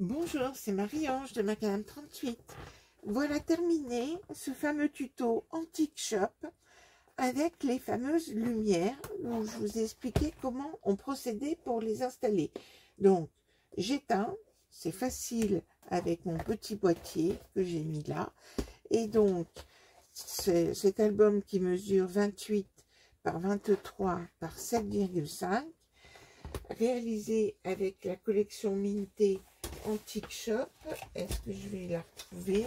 Bonjour, c'est Marie-Ange de Macadam 38. Voilà terminé ce fameux tuto Antique Shop avec les fameuses lumières où je vous ai expliqué comment on procédait pour les installer. Donc, j'éteins, c'est facile avec mon petit boîtier que j'ai mis là. Et donc, cet album qui mesure 28 par 23 par 7,5, réalisé avec la collection Minté Antique Shop. Est-ce que je vais la retrouver?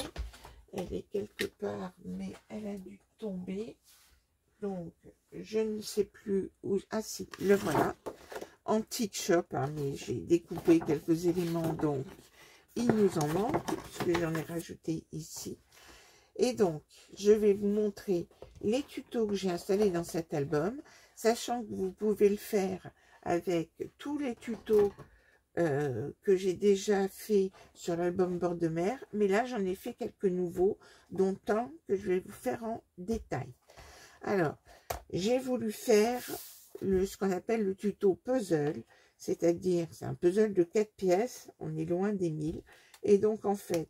Elle est quelque part, mais elle a dû tomber. Donc, je ne sais plus où. Ah si, le voilà. Antique Shop, hein, mais j'ai découpé quelques éléments, donc il nous en manque, puisque j'en ai rajouté ici. Et donc, je vais vous montrer les tutos que j'ai installés dans cet album, sachant que vous pouvez le faire avec tous les tutos que j'ai déjà fait sur l'album Bord de mer, mais là j'en ai fait quelques nouveaux, dont un que je vais vous faire en détail. Alors, j'ai voulu faire ce qu'on appelle le tuto puzzle, c'est-à-dire c'est un puzzle de 4 pièces, on est loin des 1000, et donc en fait,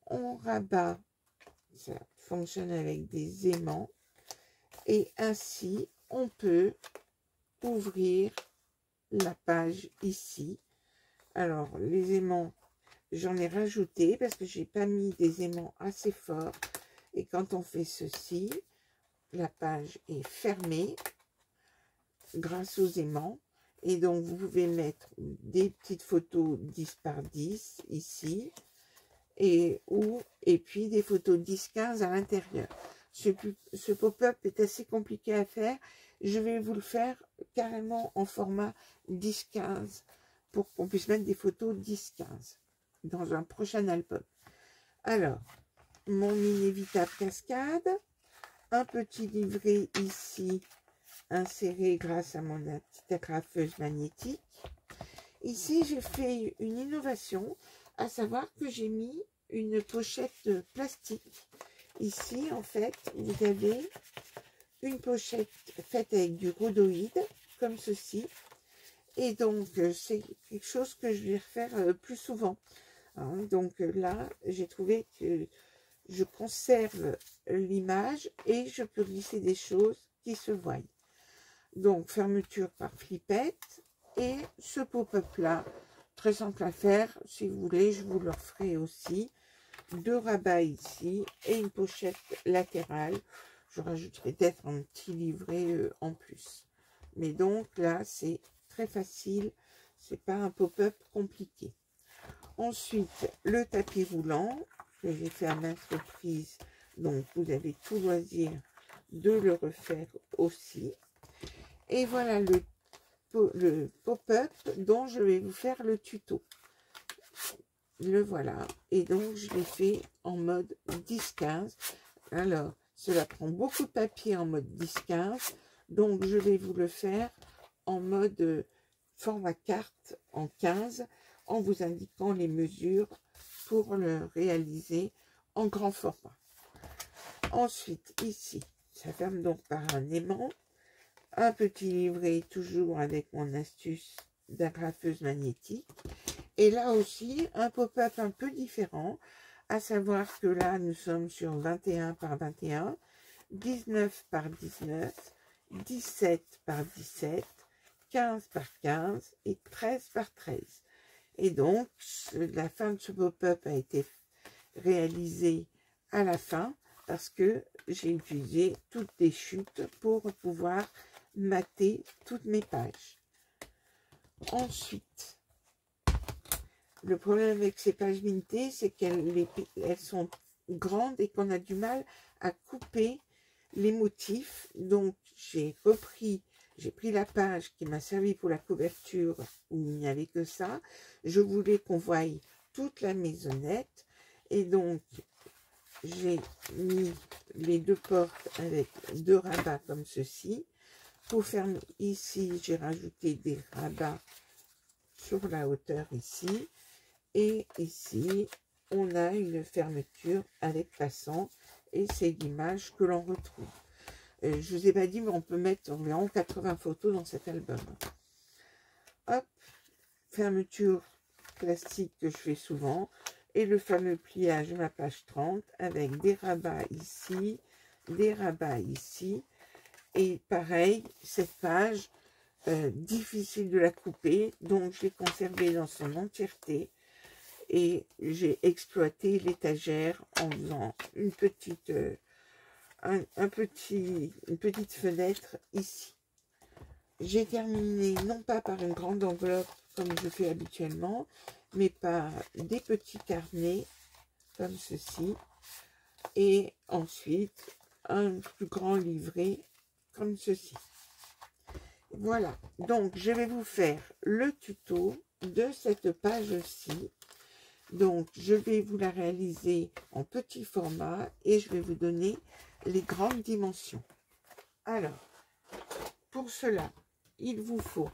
on rabat, ça fonctionne avec des aimants, et ainsi on peut ouvrir la page ici. Alors, les aimants, j'en ai rajouté parce que j'ai pas mis des aimants assez forts. Et quand on fait ceci, la page est fermée grâce aux aimants. Et donc, vous pouvez mettre des petites photos 10 par 10 ici. Et puis des photos 10-15 à l'intérieur. Ce pop-up est assez compliqué à faire. Je vais vous le faire carrément en format 10-15 pour qu'on puisse mettre des photos 10-15 dans un prochain album. Alors, mon inévitable cascade, un petit livret ici inséré grâce à mon petite agrafeuse magnétique. Ici, j'ai fait une innovation, à savoir que j'ai mis une pochette plastique. Ici, en fait, vous avez une pochette faite avec du rhodoïde, comme ceci. Et donc, c'est quelque chose que je vais refaire plus souvent. Hein, donc là, j'ai trouvé que je conserve l'image et je peux glisser des choses qui se voient. Donc, fermeture par flippette. Et ce pop-up là, très simple à faire. Si vous voulez, je vous le referai aussi. 2 rabats ici et une pochette latérale. Je rajouterai peut-être un petit livret en plus. Mais donc là, c'est très facile, c'est pas un pop-up compliqué. Ensuite, le tapis roulant que j'ai fait à maintes reprises, donc vous avez tout loisir de le refaire aussi. Et voilà le pop-up dont je vais vous faire le tuto. Le voilà, et donc je l'ai fait en mode 10-15. Alors, cela prend beaucoup de papier en mode 10-15, donc je vais vous le faire en mode format carte en 15, en vous indiquant les mesures pour le réaliser en grand format. Ensuite, ici, ça ferme donc par un aimant, un petit livret toujours avec mon astuce d'agrafeuse magnétique, et là aussi, un pop-up un peu différent, à savoir que là, nous sommes sur 21 par 21, 19 par 19, 17 par 17, 15 par 15 et 13 par 13. Et donc, la fin de ce pop-up a été réalisée à la fin parce que j'ai utilisé toutes les chutes pour pouvoir mater toutes mes pages. Ensuite, le problème avec ces pages Minté, c'est qu'elles sont grandes et qu'on a du mal à couper les motifs. Donc, j'ai pris la page qui m'a servi pour la couverture où il n'y avait que ça. Je voulais qu'on voie toute la maisonnette. Et donc, j'ai mis les 2 portes avec 2 rabats comme ceci. Pour faire ici, j'ai rajouté des rabats sur la hauteur ici. Et ici, on a une fermeture avec passant. Et c'est l'image que l'on retrouve. Je ne vous ai pas dit, mais on peut mettre environ 80 photos dans cet album. Hop, fermeture classique que je fais souvent. Et le fameux pliage ma page 30 avec des rabats ici, des rabats ici. Et pareil, cette page, difficile de la couper, donc je l'ai conservée dans son entièreté. Et j'ai exploité l'étagère en faisant une petite, une petite fenêtre ici. J'ai terminé non pas par une grande enveloppe comme je fais habituellement, mais par des petits carnets comme ceci, et ensuite un plus grand livret comme ceci. Voilà, donc je vais vous faire le tuto de cette page-ci. Donc je vais vous la réaliser en petit format et je vais vous donner les grandes dimensions. Alors, pour cela, il vous faut,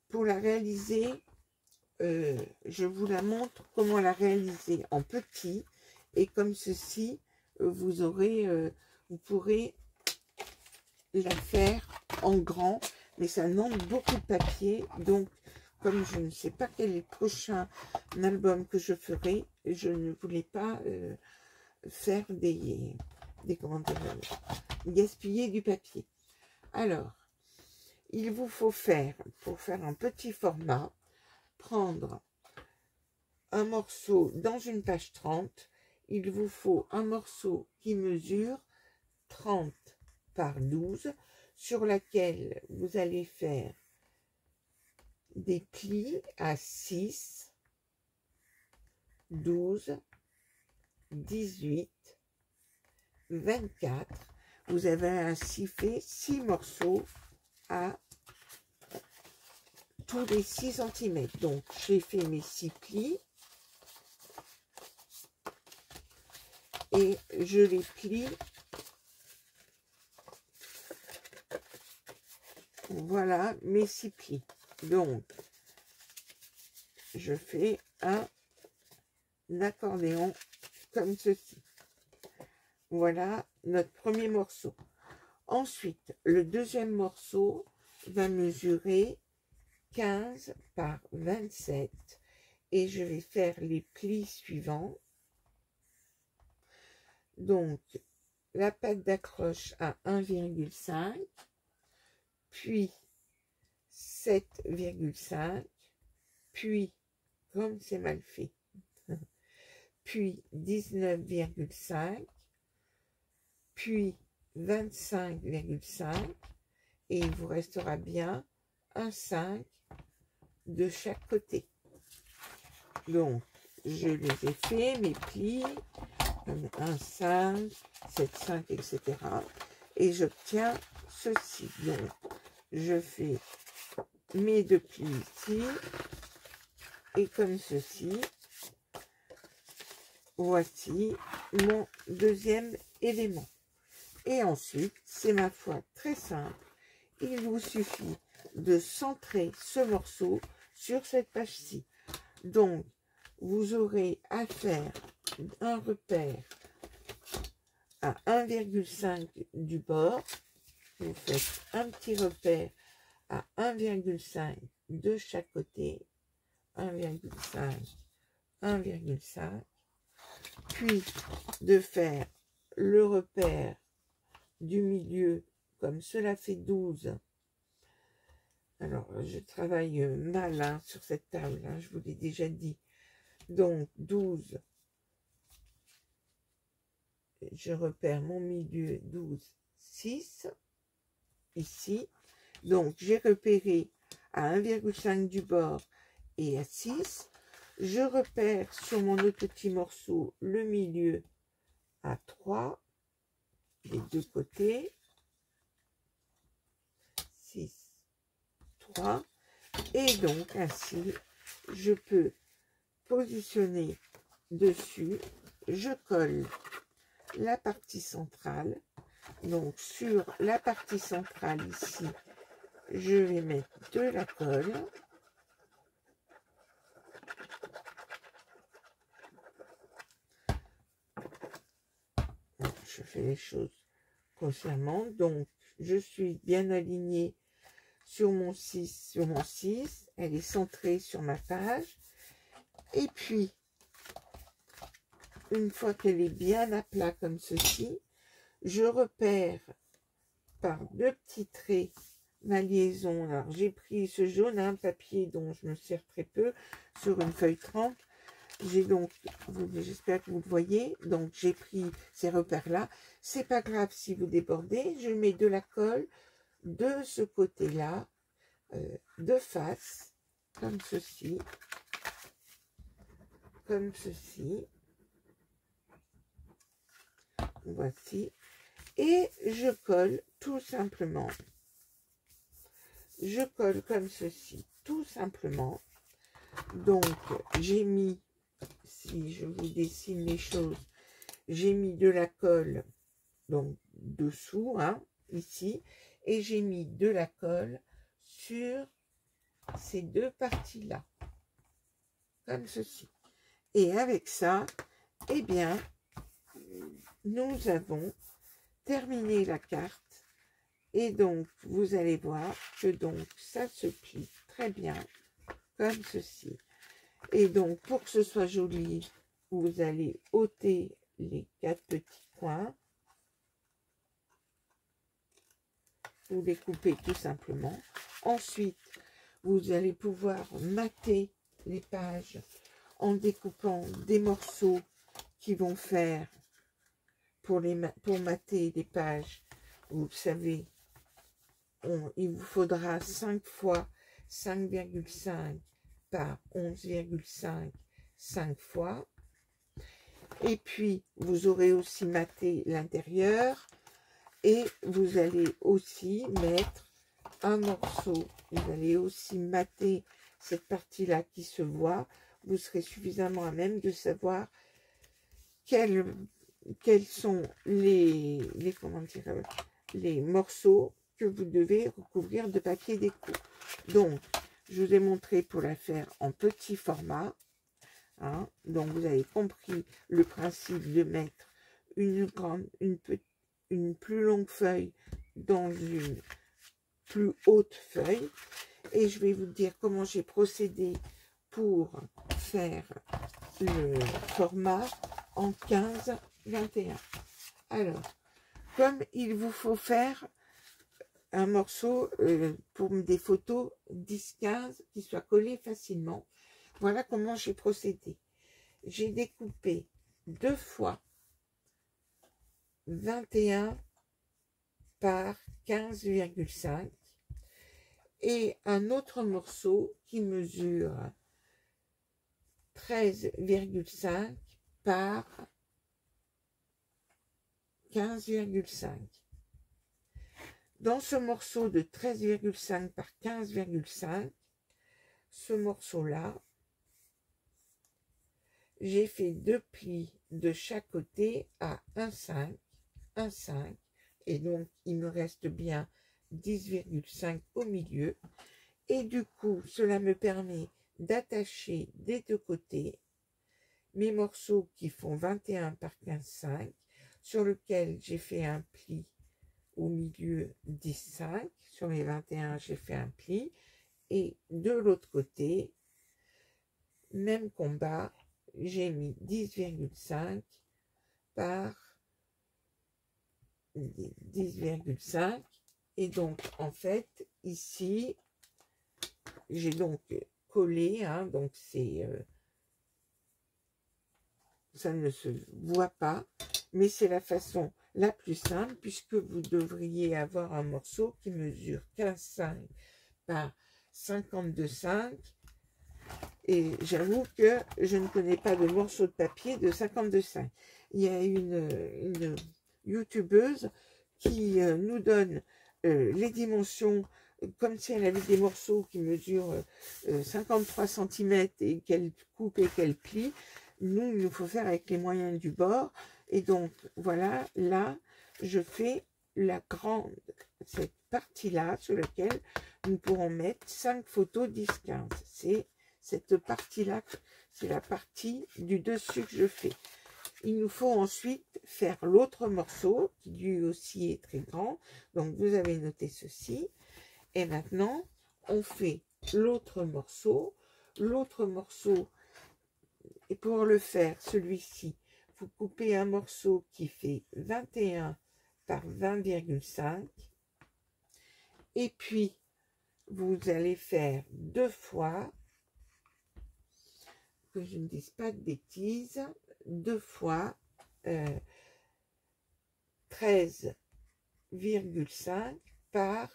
pour la réaliser, je vous la montre comment la réaliser en petit, et comme ceci, vous pourrez la faire en grand, mais ça demande beaucoup de papier. Donc, comme je ne sais pas quel est le prochain album que je ferai, je ne voulais pas faire comment dire, gaspiller du papier. Alors, il vous faut faire, pour faire un petit format, prendre un morceau dans une page 30, il vous faut un morceau qui mesure 30 par 12, sur laquelle vous allez faire des plis à 6, 12, 18, 24. Vous avez ainsi fait 6 morceaux à tous les 6 cm. Donc, j'ai fait mes 6 plis et je les plie. Voilà mes 6 plis. Donc, je fais un accordéon comme ceci. Voilà notre premier morceau. Ensuite, le deuxième morceau va mesurer 15 par 27 et je vais faire les plis suivants. Donc, la patte d'accroche à 1,5, puis 7,5, puis, comme c'est mal fait, puis 19,5, puis 25,5, et il vous restera bien un 5 de chaque côté. Donc, je les ai fait, mes plis, un 5, 7, 5, etc. Et j'obtiens ceci. Donc, je fais mes 2 plis ici, et comme ceci, voici mon deuxième élément. Et ensuite, c'est ma foi très simple, il vous suffit de centrer ce morceau sur cette page-ci. Donc, vous aurez à faire un repère à 1,5 du bord. Vous faites un petit repère à 1,5 de chaque côté. 1,5, 1,5. Puis, de faire le repère du milieu, comme cela fait 12. Alors, je travaille mal sur cette table, je vous l'ai déjà dit. Donc, 12, je repère mon milieu, 12, 6, ici. Donc, j'ai repéré à 1,5 du bord et à 6. Je repère sur mon autre petit morceau le milieu à 3, les deux côtés. 6, 3. Et donc, ainsi, je peux positionner dessus. Je colle la partie centrale. Donc, sur la partie centrale ici, je vais mettre de la colle. Je fais les choses consciemment. Donc, je suis bien alignée sur mon 6, elle est centrée sur ma page. Et puis, une fois qu'elle est bien à plat comme ceci, je repère par 2 petits traits ma liaison. Alors, j'ai pris ce jaune, un papier dont je me sers très peu, sur une feuille 30. J'ai donc, j'espère que vous le voyez, donc j'ai pris ces repères-là. C'est pas grave si vous débordez, je mets de la colle de ce côté-là, de face, comme ceci. Comme ceci. Voici. Et je colle tout simplement. Je colle comme ceci, tout simplement. Donc, j'ai mis, si je vous dessine les choses, j'ai mis de la colle, donc dessous, hein, ici, et j'ai mis de la colle sur ces 2 parties-là, comme ceci. Et avec ça, eh bien, nous avons terminé la carte. Et donc, vous allez voir que donc ça se plie très bien, comme ceci. Et donc, pour que ce soit joli, vous allez ôter les 4 petits coins. Vous les coupez tout simplement. Ensuite, vous allez pouvoir mater les pages en découpant des morceaux qui vont faire, pour mater les pages, vous savez, il vous faudra 5 fois 5,5 par 11,5, 5 fois. Et puis, vous aurez aussi maté l'intérieur. Et vous allez aussi mettre un morceau. Vous allez aussi mater cette partie-là qui se voit. Vous serez suffisamment à même de savoir quels sont les morceaux que vous devez recouvrir de papier déco. Donc, je vous ai montré pour la faire en petit format. Hein, donc, vous avez compris le principe de mettre une plus longue feuille dans une plus haute feuille. Et je vais vous dire comment j'ai procédé pour faire le format en 15-21. Alors, comme il vous faut faire un morceau pour des photos 10-15 qui soient collées facilement, voilà comment j'ai procédé. J'ai découpé 2 fois 21 par 15,5 et un autre morceau qui mesure 13,5 par 15,5. Dans ce morceau de 13,5 par 15,5, ce morceau-là, j'ai fait 2 plis de chaque côté à 1,5, 1,5, et donc il me reste bien 10,5 au milieu. Et du coup, cela me permet d'attacher des 2 côtés mes morceaux qui font 21 par 15,5, sur lequel j'ai fait un pli au milieu 10,5, sur les 21 j'ai fait un pli, et de l'autre côté, même combat, j'ai mis 10,5 par 10,5, et donc en fait ici j'ai donc collé, hein, donc c'est ça ne se voit pas, mais c'est la façon la plus simple, puisque vous devriez avoir un morceau qui mesure 15,5 par 52,5. Et j'avoue que je ne connais pas de morceau de papier de 52,5. Il y a une youtubeuse qui nous donne les dimensions comme si elle avait des morceaux qui mesurent 53 cm et qu'elle coupe et qu'elle plie. Nous, il nous faut faire avec les moyens du bord. Et donc, voilà, là, je fais cette partie-là sur laquelle nous pourrons mettre 5 photos 10-15. C'est cette partie-là, c'est la partie du dessus que je fais. Il nous faut ensuite faire l'autre morceau, qui lui aussi est très grand. Donc, vous avez noté ceci. Et maintenant, on fait l'autre morceau. L'autre morceau, et pour le faire, celui-ci, vous coupez un morceau qui fait 21 par 20,5. Et puis, vous allez faire 2 fois, que je ne dise pas de bêtises, 2 fois 13,5 par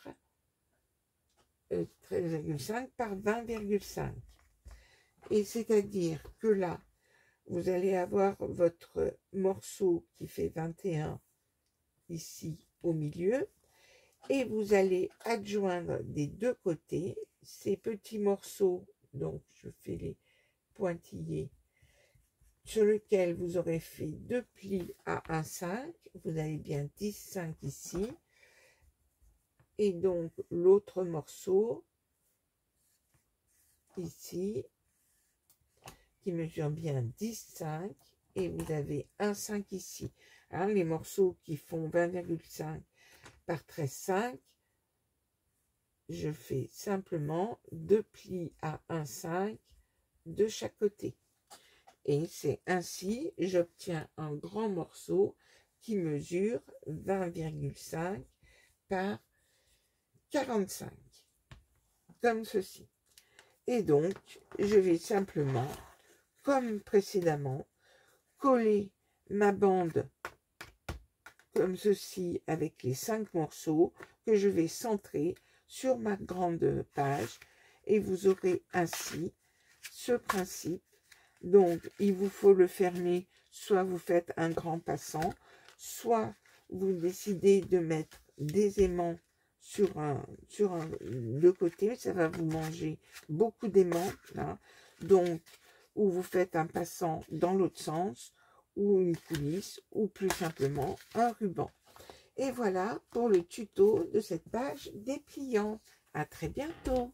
13,5 par 20,5. Et c'est-à-dire que là, vous allez avoir votre morceau qui fait 21 ici au milieu, et vous allez adjoindre des deux côtés ces petits morceaux, donc je fais les pointillés, sur lequel vous aurez fait 2 plis à 1,5, vous avez bien 10,5 ici, et donc l'autre morceau ici, qui mesure bien 10,5, et vous avez 1,5 ici. Hein, les morceaux qui font 20,5 par 13,5, je fais simplement 2 plis à 1,5 de chaque côté. Et c'est ainsi, j'obtiens un grand morceau qui mesure 20,5 par 45, comme ceci. Et donc, je vais simplement, comme précédemment, coller ma bande comme ceci avec les 5 morceaux que je vais centrer sur ma grande page, et vous aurez ainsi ce principe. Donc, il vous faut le fermer, soit vous faites un grand passant, soit vous décidez de mettre des aimants sur le côté, ça va vous manger beaucoup d'aimants, là. Donc, ou vous faites un passant dans l'autre sens, ou une coulisse, ou plus simplement un ruban. Et voilà pour le tuto de cette page dépliant. À très bientôt.